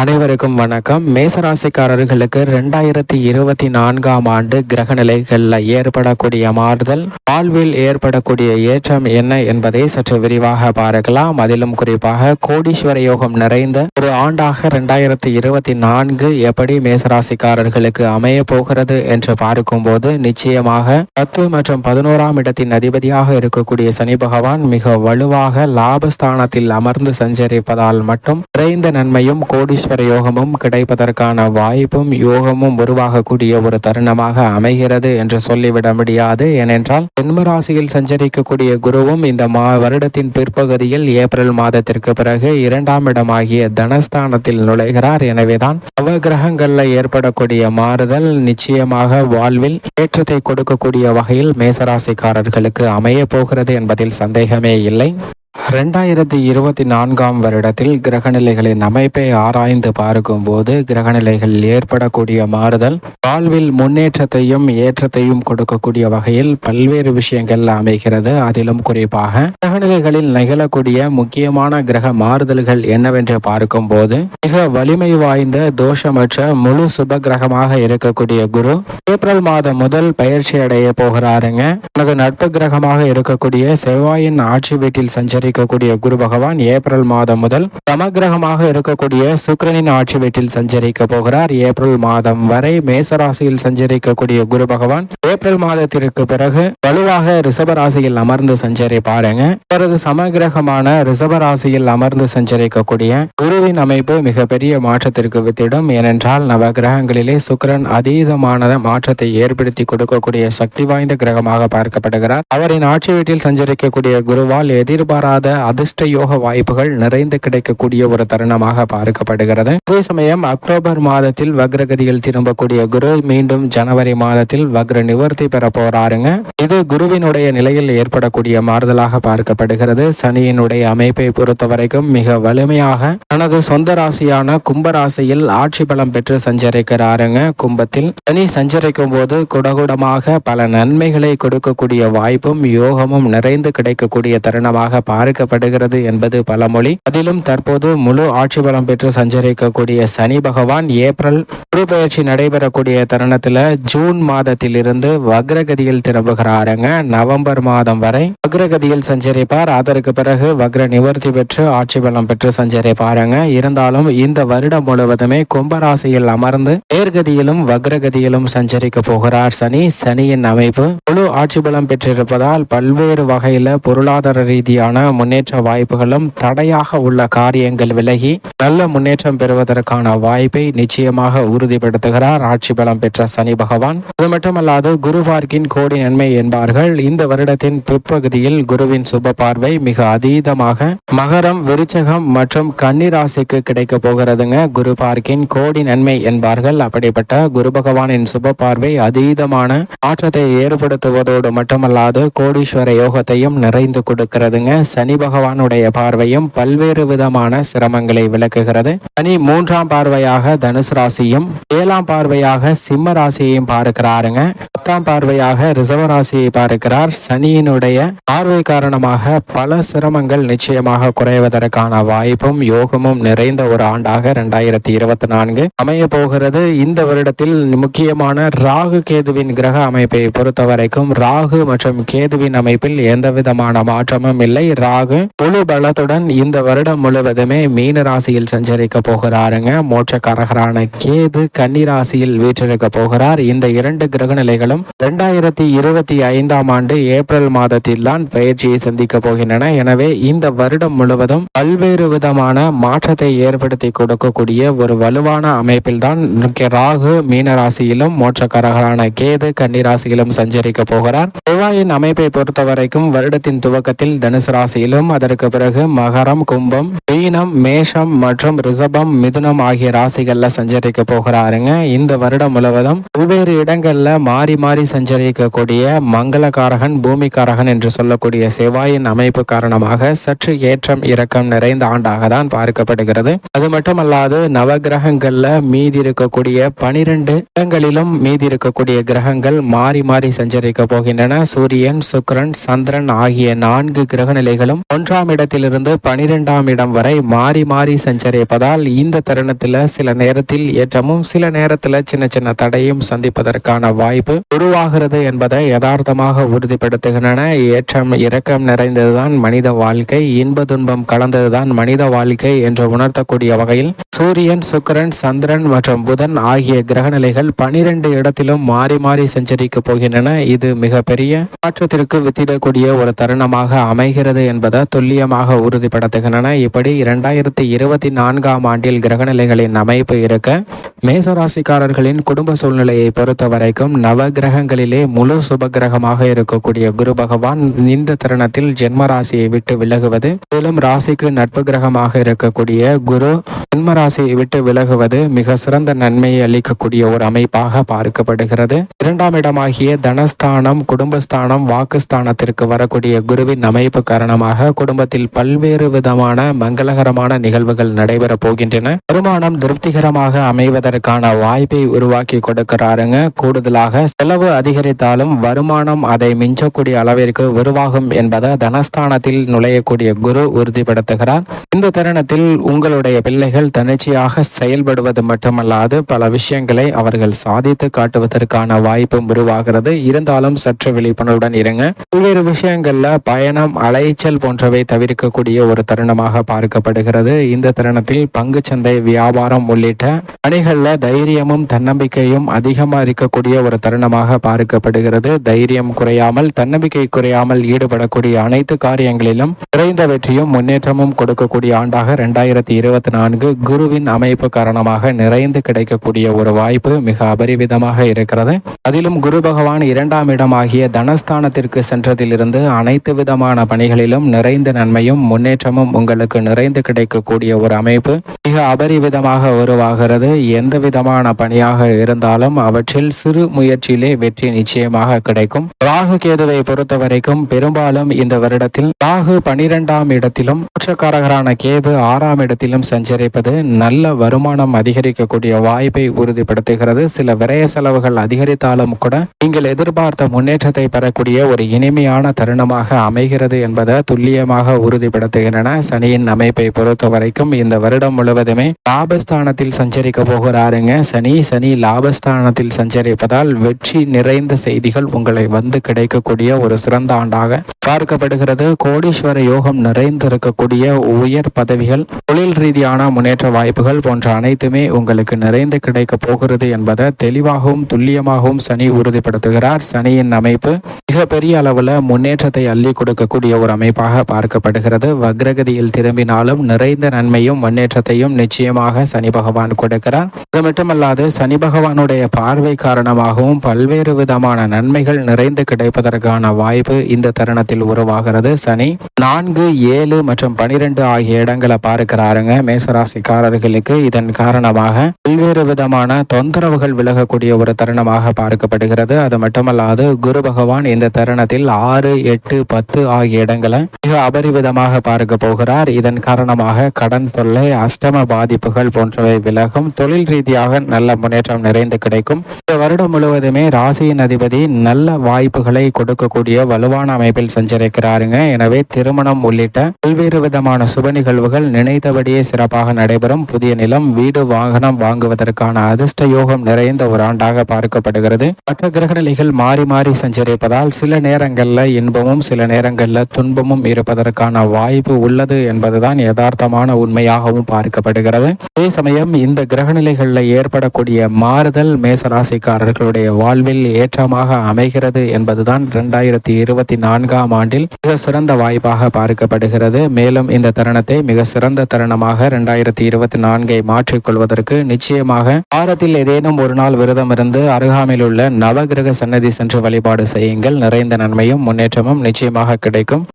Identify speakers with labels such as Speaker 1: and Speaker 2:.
Speaker 1: அனைவருக்கும் வணக்கம். மேசராசிக்காரர்களுக்கு 2024ஆம் ஆண்டு கிரக நிலைகளில் ஏற்படக்கூடிய மாறுதல், வாழ்வில் ஏற்படக்கூடிய ஏற்றம் என்ன என்பதை சற்று விரிவாக பார்க்கலாம். அதிலும் குறிப்பாக கோடீஸ்வர யோகம் நிறைந்த ஒரு ஆண்டாக 2024 எப்படி மேசராசிக்காரர்களுக்கு அமைய போகிறது என்று பார்க்கும்போது, நிச்சயமாக 10 மற்றும் 11ஆம் இடத்தின் அதிபதியாக இருக்கக்கூடிய சனி பகவான் மிக வலுவாக லாபஸ்தானத்தில் அமர்ந்து சஞ்சரிப்பதால் மட்டும் நிறைந்த நன்மையும் கோடீஸ்வர யோகமும் கிடைப்பதற்கான வாய்ப்பும் யோகமும் உருவாகக்கூடிய ஒரு தருணமாக அமைகிறது என்று சொல்லிவிட முடியாது. ஏனென்றால் ஜென்மராசியில் சஞ்சரிக்கக்கூடிய குருவும் இந்த வருடத்தின் பிற்பகுதியில் ஏப்ரல் மாதத்திற்கு பிறகு 2ஆம் இடமாகிய தனஸ்தானத்தில் நுழைகிறார். எனவேதான் நவகிரகங்கள்ல ஏற்படக்கூடிய மாறுதல் நிச்சயமாக வாழ்வில் ஏற்றத்தை கொடுக்கக்கூடிய வகையில் மேசராசிக்காரர்களுக்கு அமைய போகிறது என்பதில் சந்தேகமே இல்லை. 2024ஆம் வருடத்தில் கிரகநிலைகளின் அமைப்பை ஆராய்ந்து பார்க்கும்போது, கிரகநிலைகள் ஏற்படக்கூடிய மாறுதல் வாழ்வில் முன்னேற்றத்தையும் ஏற்றத்தையும் கொடுக்கக்கூடிய வகையில் பல்வேறு விஷயங்கள் அமைகிறது. அதிலும் குறிப்பாக கிரகநிலைகளில் நிகழக்கூடிய முக்கியமான கிரக மாறுதல்கள் என்னவென்று பார்க்கும்போது, மிக வலிமை வாய்ந்த தோஷமற்ற முழு சுப கிரகமாக இருக்கக்கூடிய குரு ஏப்ரல் மாதம் முதல் பயிற்சி அடைய போகிறாருங்க. தனது நட்பு கிரகமாக இருக்கக்கூடிய செவ்வாயின் ஆட்சி வீட்டில் சஞ்சரிக்கக்கூடிய குரு பகவான் ஏப்ரல் மாதம் முதல் சமகிரகமாக இருக்கக்கூடிய சுக்கிரனின் ஆட்சி வீட்டில் சஞ்சரிக்க போகிறார். ஏப்ரல் மாதம் வரை மேசராசியில் சஞ்சரிக்கக்கூடிய குரு பகவான் ஏப்ரல் மாதத்திற்கு பிறகு வலுவாக ரிஷபராசியில் அமர்ந்து சஞ்சரிப்பாருங்க. அவரது சமகிரகமான ரிஷபராசியில் அமர்ந்து சஞ்சரிக்கக்கூடிய குருவின் அமைப்பு மிகப்பெரிய மாற்றத்திற்கு வித்திடும். ஏனென்றால் நவகிரகங்களிலே சுக்கிரன் அதீதமான மாற்றத்தை ஏற்படுத்தி கொடுக்கக்கூடிய சக்தி வாய்ந்த கிரகமாக பார்க்கப்படுகிறார். அவரின் ஆட்சி வீட்டில் சஞ்சரிக்கக்கூடிய குருவால் எதிர்பாராத அதிர்ஷ்ட யோக வாய்ப்புகள் நிறைந்து கிடைக்கக்கூடிய ஒரு தருணமாக பார்க்கப்படுகிறது. அதே சமயம் அக்டோபர் மாதத்தில் வக்ரகதியில் திரும்பக்கூடிய குரு மீண்டும் ஜனவரி மாதத்தில் வக்ர நிவர்த்தி பெற போறாருங்க. இது குருவினுடைய நிலையில் ஏற்படக்கூடிய மாறுதலாக பார்க்கப்படுகிறது. சனியினுடைய அமைப்பை பொறுத்தவரைக்கும் மிக வலிமையாக தனது சொந்த ராசியான கும்பராசியில் ஆட்சி பலம் பெற்று சஞ்சரிக்கிறாருங்க. கும்பத்தில் சனி சஞ்சரிக்கும் போது குடகுடமாக பல நன்மைகளை கொடுக்கக்கூடிய வாய்ப்பும் யோகமும் நிறைந்து கிடைக்கக்கூடிய தருணமாக பார்க்கப்படுகிறது என்பது பழமொழி. அதிலும் தற்போது முழு ஆட்சி பலம் பெற்று சஞ்சரிக்கக்கூடிய சனி பகவான் ஏப்ரல் குரு பயிற்சி நடைபெறக்கூடிய தருணத்தில் ஜூன் மாதத்தில் இருந்து வக்ரகதியில் திரும்புகிறாருங்க. நவம்பர் மாதம் வரை வக்ரகதியில் சஞ்சரிப்பார். அதற்கு பிறகு வக்ர நிவர்த்தி பெற்று ஆட்சி பலம் பெற்று சஞ்சரிப்பாருங்க. இருந்தாலும் இந்த வருடம் முழுவதுமே கும்பராசியில் அமர்ந்து நேர்கதியிலும் வக்ரகதியிலும் சஞ்சரிக்க போகிறார் சனி. சனியின் அமைப்பு முழு ஆட்சி பலம் பெற்றிருப்பதால் பல்வேறு வகையில பொருளாதார ரீதியான முன்னேற்ற வாய்ப்புகளும் தடையாக உள்ள காரியங்கள் விலகி நல்ல முன்னேற்றம் பெறுவதற்கான வாய்ப்பை நிச்சயமாக உறுதிப்படுத்துகிறார் ஆட்சி பலம் பெற்ற சனி பகவான். அது மட்டுமல்லாது குரு பார்க்கின் கோடி நன்மை என்பார்கள். இந்த வருடத்தின் பிற்பகுதியில் குருவின் சுப பார்வை மிக அதீதமாக மகரம், விருச்சகம் மற்றும் கன்னிராசிக்கு கிடைக்க போகிறதுங்க. குரு பார்க்கின் கோடி நன்மை என்பார்கள். அப்படிப்பட்ட குரு பகவானின் சுப பார்வை அதீதமான மாற்றத்தை ஏற்படுத்துவதோடு மட்டுமல்லாது கோடீஸ்வர யோகத்தையும் நிறைந்து கொடுக்கிறதுங்க. சனி பகவானுடைய பார்வையும் பல்வேறு விதமான சிரமங்களை விளக்குகிறது. சனி 3ஆம் பார்வையாக தனுசு ராசியும் 7ஆம் பார்வையாக சிம்ம ராசியையும் பார்க்கிறாருங்க. 10ஆம் பார்வையாக ரிஷப ராசியை பார்க்கிறார். சனியினுடைய பார்வை காரணமாக பல சிரமங்கள் நிச்சயமாக குறைவதற்கான வாய்ப்பும் யோகமும் நிறைந்த ஒரு ஆண்டாக 2024 அமைய போகிறது. இந்த வருடத்தில் முக்கியமான ராகு கேதுவின் கிரக அமைப்பை பொறுத்தவரைக்கும் ராகு மற்றும் கேதுவின் அமைப்பில் எந்த விதமான மாற்றமும் இல்லை. ராகு முழு பலத்துடன் இந்த வருடம் முழுவதுமே மீன ராசியில் சஞ்சரிக்க போகிறாருங்க. மோட்சக்காரகரான கேது கன்னி ராசியில் வீற்றிருக்க போகிறார். இந்த 2 கிரக நிலைகளும் 2025ஆம் ஆண்டு ஏப்ரல் மாதத்தில் தான் பயிற்சியை சந்திக்க போகின்றன. எனவே இந்த வருடம் முழுவதும் பல்வேறு விதமான மாற்றத்தை ஏற்படுத்தி கொடுக்கக்கூடிய ஒரு வலுவான அமைப்பில் தான் ராகு மீன ராசியிலும் மோட்சக்காரகரான கேது கன்னி ராசியிலும் சஞ்சரிக்க போகிறார். செவ்வாயின் அமைப்பை பொறுத்தவரைக்கும் வருடத்தின் துவக்கத்தில் தனுசு ராசியிலும், அதற்கு பிறகு மகரம், கும்பம், மீனம், மேஷம் மற்றும் ரிஷபம், மிதுனம் ஆகிய ராசிகள்ல சஞ்சரிக்க போகிறாருங்க. இந்த வருடம் முழுவதும் பல்வேறு இடங்கள்ல மாறி மாறி சஞ்சரிக்கக்கூடிய மங்களகாரகன், பூமிகாரகன் என்று சொல்லக்கூடிய செவ்வாயின் அமைப்பு காரணமாக சற்று ஏற்றம் இறக்கம் நிறைந்த ஆண்டாக தான் பார்க்கப்படுகிறது. அது மட்டுமல்லாது நவகிரகங்கள்ல மீதி இருக்கக்கூடிய 12 இடங்களிலும் மீதி இருக்கக்கூடிய கிரகங்கள் மாறி மாறி சஞ்சரிக்க போகின்றன. சூரியன், சுக்கிரன், சந்திரன் ஆகிய 4 கிரக நிலைகளும் கிரகங்களும் 1ஆம் இடத்திலிருந்து 12ஆம் இடம் வரை மாறி மாறி சஞ்சரிப்பதால் இந்த தருணத்தில் சில நேரத்தில் ஏற்றமும் சில நேரத்தில் சின்ன சின்ன தடையும் சந்திப்பதற்கான வாய்ப்பு உருவாகிறது என்பதை யதார்த்தமாக உறுதிப்படுத்துகின்றன. ஏற்றம் இரக்கம் நிறைந்ததுதான் மனித வாழ்க்கை, இன்ப துன்பம் கலந்ததுதான் மனித வாழ்க்கை என்று உணர்த்தக்கூடிய வகையில் சூரியன், சுக்கிரன், சந்திரன் மற்றும் புதன் ஆகிய கிரகநிலைகள் 12 இடத்திலும் மாறி மாறி சஞ்சரிக்க போகின்றன. இது மிகப்பெரிய மாற்றத்திற்கு வித்திடக்கூடிய ஒரு தருணமாக அமைகிறது என்பதை துல்லியமாக உறுதிப்படுத்துகின்றன. இப்படி 2024ஆம் ஆண்டில் கிரகநிலைகளின் அமைப்பு இருக்க, மேசராசிக்காரர்களின் குடும்ப சூழ்நிலையை பொறுத்த வரைக்கும் நவ கிரகங்களிலே முழு சுப கிரகமாக இருக்கக்கூடிய குரு பகவான் இந்த தருணத்தில் ஜென்ம ராசியை விட்டு விலகுவது, மேலும் ராசிக்கு நட்பு கிரகமாக இருக்கக்கூடிய குரு ஜென்ம ராசியை விட்டு விலகுவது மிக சிறந்த நன்மையை அளிக்கக்கூடிய ஒரு அமைப்பாக பார்க்கப்படுகிறது. 2ஆம் இடமாகிய தனஸ்தானம், குடும்பஸ்தானம், வாக்குஸ்தானத்திற்கு வரக்கூடிய குருவின் அமைப்பு காரணமாக குடும்பத்தில் பல்வேறு விதமான மங்களகரமான நிகழ்வுகள் நடைபெற போகின்றன. வருமானம் திருப்திகரமாக அமைவதற்கான வாய்ப்பை உருவாக்கி கொடுக்கிறாருங்க. கூடுதலாக செலவு அதிகரித்தாலும் வருமானம் அதை மிஞ்சக்கூடிய அளவிற்கு உருவாகும் என்பதை தனஸ்தானத்தில் நுழையக்கூடிய குரு உறுதிப்படுத்துகிறார். இந்த தருணத்தில் உங்களுடைய பிள்ளைகள் தன்னிச்சையாக செயல்படுவது மட்டுமல்லாது பல விஷயங்களை அவர்கள் சாதித்து காட்டுவதற்கான வாய்ப்பும் உருவாகிறது. இருந்தாலும் சற்று விழிப்புணர்வுடன் இருங்க. பல்வேறு விஷயங்கள்ல பயணம், அலைச்சல் போன்றவை தவிர்க்கக்கூடிய ஒரு தருணமாக பார்க்கப்படுகிறது. இந்த தருணத்தில் பங்குச்சந்தை, வியாபாரம் உள்ளிட்ட பணிகள்ல தைரியமும் தன்னம்பிக்கையும் அதிகமாக இருக்கக்கூடிய ஒரு தருணமாக பார்க்கப்படுகிறது. தைரியம் குறையாமல், தன்னம்பிக்கை குறையாமல் ஈடுபடக்கூடிய அனைத்து காரியங்களிலும் நிறைந்த வெற்றியும் முன்னேற்றமும் கொடுக்கக்கூடிய ஆண்டாக 2024 குருவின் அமைப்பு காரணமாக நிறைந்து கிடைக்கக்கூடிய ஒரு வாய்ப்பு மிக அபரிவிதமாக இருக்கிறது. அதிலும் குரு பகவான் 2ஆம் இடமாகிய தனஸ்தானத்திற்கு சென்றதிலிருந்து அனைத்து விதமான பணிகளிலும் நிறைந்த நன்மையும் முன்னேற்றமும் உங்களுக்கு நிறைந்து கிடைக்கக்கூடிய ஒரு அமைப்பு மிக அபரிவிதமாக உருவாகிறது. எந்த விதமான பணியாக இருந்தாலும் அவற்றில் சிறு முயற்சியிலே வெற்றி நிச்சயமாக கிடைக்கும். ராகு கேதுவை பொறுத்த வரைக்கும் பெரும்பாலும் இந்த வருடத்தில் ராகு 12ஆம் இடத்திலும் மோட்சக்காரகரான கேது 6ஆம் இடத்திலும் சஞ்சரிப்பது நல்ல வருமானம் அதிகரிக்கக்கூடிய வாய்ப்பை உறுதிப்படுத்துகிறது. சில விரய செலவுகள் அதிகரித்தாலும் கூட நீங்கள் எதிர்பார்த்த முன்னேற்றத்தை பெறக்கூடிய ஒரு இனிமையான தருணமாக அமைகிறது என்பதை துல்லியமாக உறுதிப்படுத்துகின்றன. சனியின் அமைப்பை பொறுத்த வரைக்கும் இந்த வருடம் முழுவதுமே லாபஸ்தானத்தில் சஞ்சரிக்க போகிறாருங்க. சனி லாபஸ்தானத்தில் சஞ்சரிப்பதால் வெற்றி நிறைந்த செய்திகள் உங்களை வந்து கிடைக்கக்கூடிய ஒரு சிறந்த ஆண்டாக பார்க்கப்படுகிறது. கோடீஸ்வர யோகம் நிறைந்திருக்கக்கூடிய உயர் பதவிகள், தொழில் ரீதியான முன்னேற்ற வாய்ப்புகள் போன்ற அனைத்துமே உங்களுக்கு நிறைந்து கிடைக்க போகிறது என்பதை தெளிவாகவும் துல்லியமாகவும் சனி உறுதிப்படுத்துகிறார். சனியின் அமைப்பு மிக பெரிய அளவுல முன்னேற்றத்தை அள்ளி கொடுக்கக்கூடிய ஒரு அமைப்பாக பார்க்கப்படுகிறது. வக்ரகதியில் திரும்பினாலும் நிறைந்த நன்மையும் முன்னேற்றத்தையும் நிச்சயமாக சனி பகவான் கொடுக்கிறார். அது மட்டுமல்லாது சனி பகவானுடைய பார்வை காரணமாகவும் பல்வேறு விதமான நன்மைகள் நிறைந்து கிடைப்பதற்கான வாய்ப்பு இந்த தருணத்தில் உருவாகிறது. சனி 4, 7 மற்றும் 12 ஆகிய இடங்களை பார்க்கிறாருங்க மேசராசிக்காரர்களுக்கு. இதன் காரணமாக பல்வேறு விதமான தொந்தரவுகள் விலகக்கூடிய ஒரு தருணமாக பார்க்கப்படுகிறது. அது மட்டுமல்லாது குரு பகவான் இந்த தருணத்தில் 6, 8, 10 ஆகிய இடங்களை மிக அபரிவிதமாக பார்க்க போகிறார். இதன் காரணமாக கடன் தொல்லை, அஷ்டம பாதிப்புகள் போன்றவை விலகும். தொழில் ரீதியாக நல்ல முன்னேற்றம் நிறைந்து கிடைக்கும். இந்த வருடம் முழுவதுமே ராசியின் அதிபதி நல்ல வாய்ப்புகளை கொடுக்கக்கூடிய வலுவான அமைப்பில் சஞ்சரிக்கிறாருங்க. எனவே திருமணம் உள்ளிட்ட பல்வேறு விதமான சுப நிகழ்வுகள் நினைத்தபடியே சிறப்பாக நடைபெறும். புதிய நிலம், வீடு, வாகனம் வாங்குவதற்கான அதிர்ஷ்ட யோகம் நிறைந்த ஒரு ஆண்டாக பார்க்கப்படுகிறது. மற்ற கிரகநிலைகள் மாறி மாறி சஞ்சரிப்பதால் சில நேரங்கள்ல இன்பமும் சில நேரங்கள்ல துன்பமும் இருப்பதற்கான வாய்ப்பு உள்ளது என்பதுதான் யதார்த்தமான உண்மையாகவும் பார்க்கப்படுகிறது. அதே சமயம் இந்த கிரகநிலைகளில் ஏற்படக்கூடிய மாறுதல் மேசராசிக்காரர்களுடைய வாழ்வில் ஏற்றமாக அமைகிறது என்பதுதான் 2024ஆம் ஆண்டில் மிக சிறந்த வாய்ப்பாக பார்க்கப்படுகிறது. மேலும் இந்த தருணத்தை மிக சிறந்த தருணமாக 2024ஐ மாற்றிக்கொள்வதற்கு நிச்சயமாக வாரத்தில் ஏதேனும் ஒரு நாள் விரதம் இருந்து அருகாமையில் உள்ள நவகிரக சன்னதி சென்று வழிபாடு செய்யுங்கள். நிறைந்த நன்மையும் முன்னேற்றமும் நிச்சயமாக கிடைக்கும்.